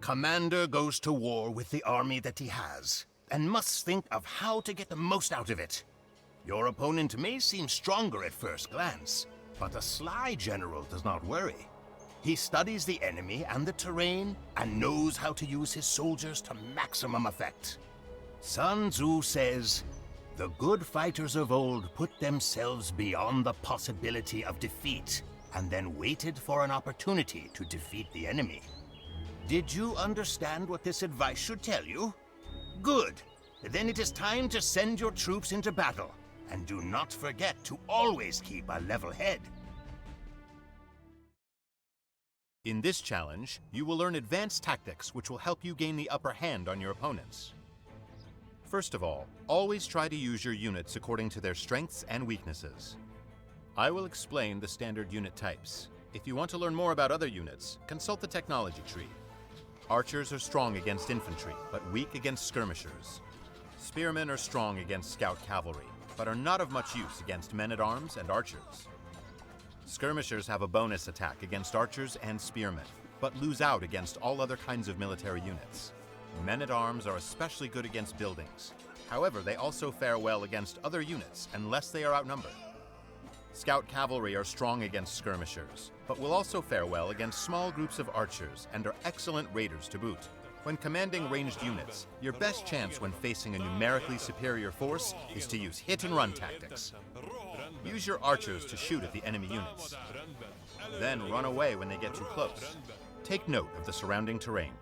commander goes to war with the army that he has, and must think of how to get the most out of it. Your opponent may seem stronger at first glance, but a sly general does not worry. He studies the enemy and the terrain, and knows how to use his soldiers to maximum effect. Sun Tzu says, "The good fighters of old put themselves beyond the possibility of defeat, and then waited for an opportunity to defeat the enemy." Did you understand what this advice should tell you? Good. Then it is time to send your troops into battle, and do not forget to always keep a level head. In this challenge, you will learn advanced tactics which will help you gain the upper hand on your opponents. First of all, always try to use your units according to their strengths and weaknesses. I will explain the standard unit types. If you want to learn more about other units, consult the technology tree. Archers are strong against infantry, but weak against skirmishers. Spearmen are strong against scout cavalry, but are not of much use against men-at-arms and archers. Skirmishers have a bonus attack against archers and spearmen, but lose out against all other kinds of military units. Men-at-arms are especially good against buildings. However, they also fare well against other units unless they are outnumbered. Scout cavalry are strong against skirmishers, but will also fare well against small groups of archers and are excellent raiders to boot. When commanding ranged units, your best chance when facing a numerically superior force is to use hit-and-run tactics. Use your archers to shoot at the enemy units. Then run away when they get too close. Take note of the surrounding terrain.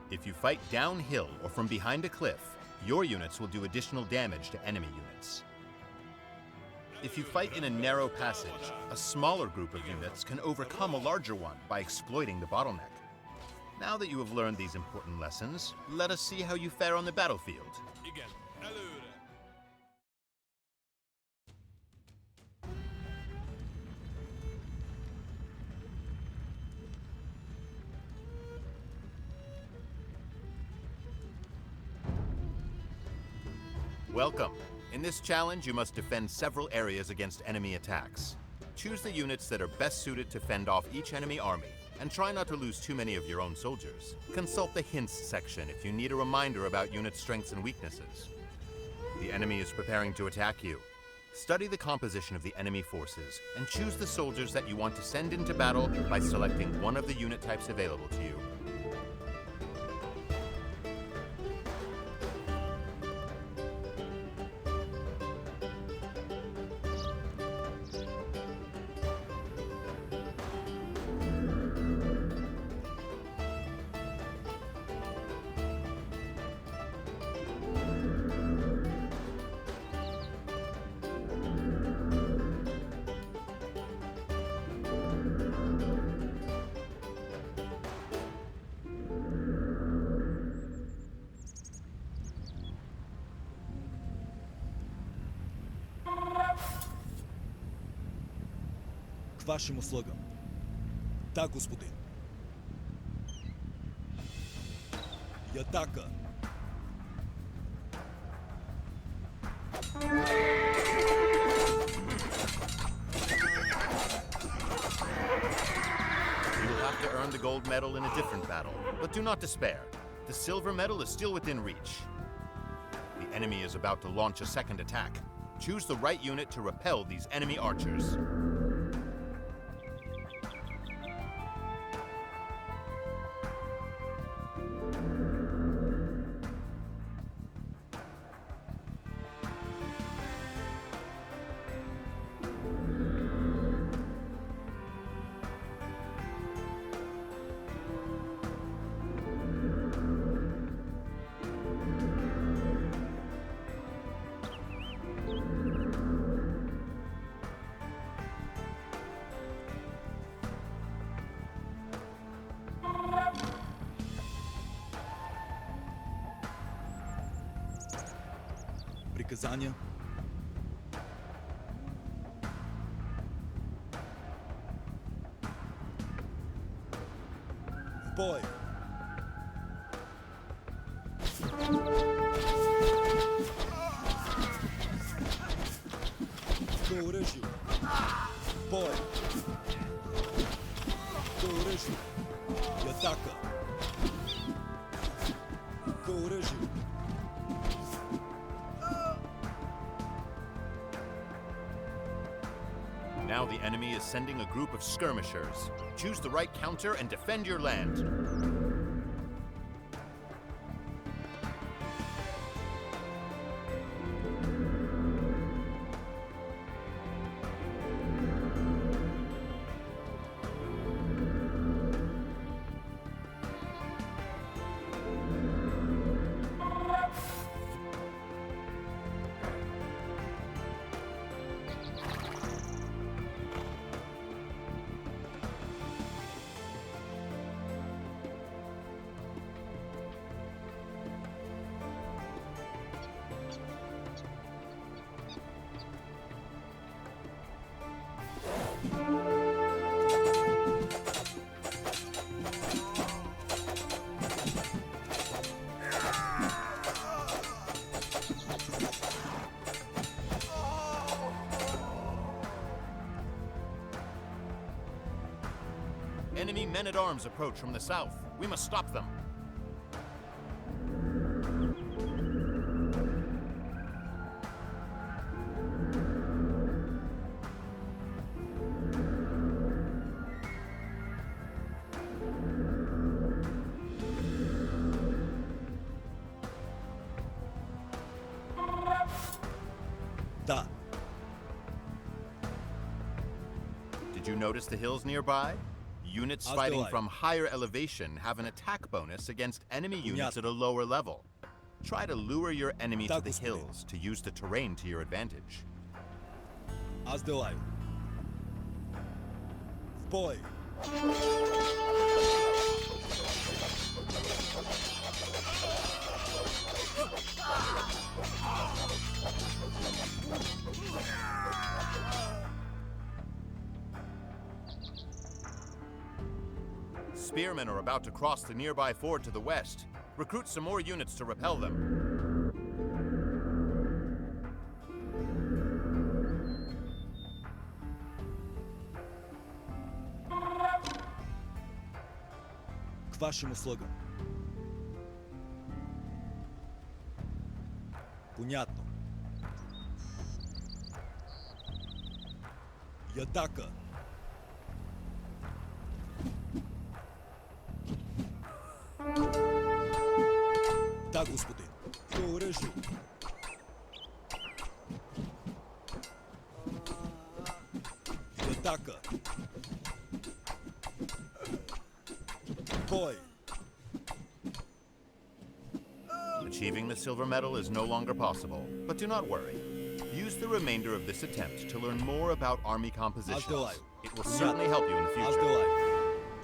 If you fight downhill or from behind a cliff, your units will do additional damage to enemy units. If you fight in a narrow passage, a smaller group of units can overcome a larger one by exploiting the bottleneck. Now that you have learned these important lessons, let us see how you fare on the battlefield. Welcome. In this challenge, you must defend several areas against enemy attacks. Choose the units that are best suited to fend off each enemy army, and try not to lose too many of your own soldiers. Consult the hints section if you need a reminder about unit strengths and weaknesses. The enemy is preparing to attack you. Study the composition of the enemy forces, and choose the soldiers that you want to send into battle by selecting one of the unit types available to you. К вашим услугам. Да, господин. И атака. You will have to earn the gold medal in a different battle, but do not despair. The silver medal is still within reach. The enemy is about to launch a second attack. Choose the right unit to repel these enemy archers. Приказания. В бой. К оружию. В бой. К оружию. И атака. Now the enemy is sending a group of skirmishers. Choose the right counter and defend your land. Enemy men-at-arms approach from the south. We must stop them. Да. Did you notice the hills nearby? Units fighting Azdelai. from higher elevation have an attack bonus against enemy units Понятно. at a lower level. Try to lure your enemy to Так, the господин. hills to use the terrain to your advantage. Аз делаю. В бой. Spearmen are about to cross the nearby ford to the west. Recruit some more units to repel them. К вашим услугам. Понятно. И атака. Да, господин. По оръжие. И атака. Бой. Achieving the silver medal is no longer possible, but do not worry. Use the remainder of this attempt to learn more about army compositions. Azdelai. It will certainly help you in the Аз future. делаю.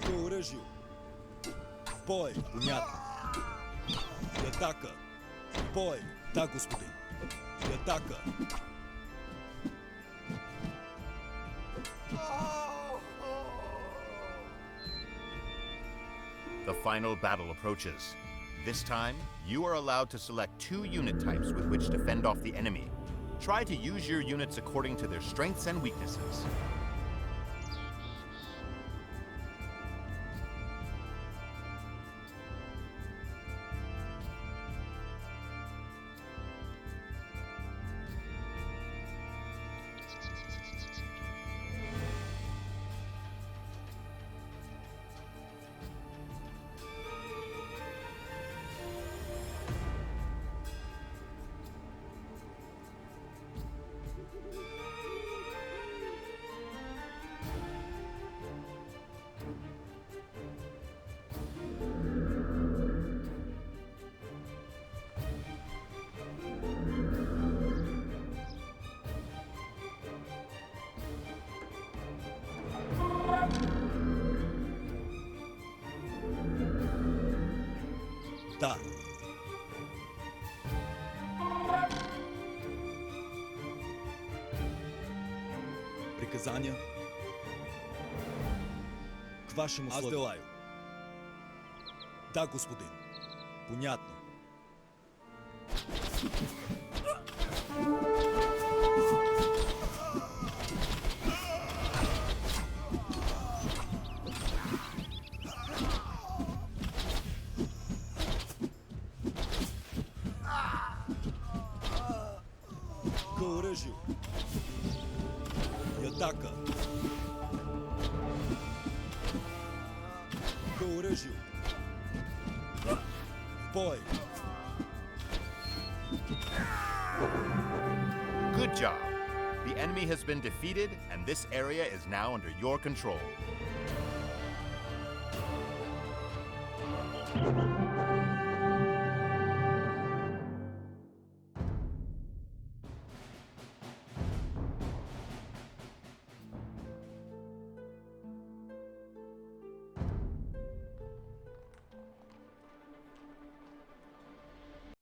По оръжие. В бой. Понятно. И атака. В бой. Да, господин. И атака. The final battle approaches. This time, you are allowed to select 2 unit types with which to fend off the enemy. Try to use your units according to their strengths and weaknesses. Да. Приказания. К вашим услугам. Аз делаю. Да, господин. Понятно. К оръжию. И атака. К оръжию. В бой. Good job! The enemy has been defeated, and this area is now under your control.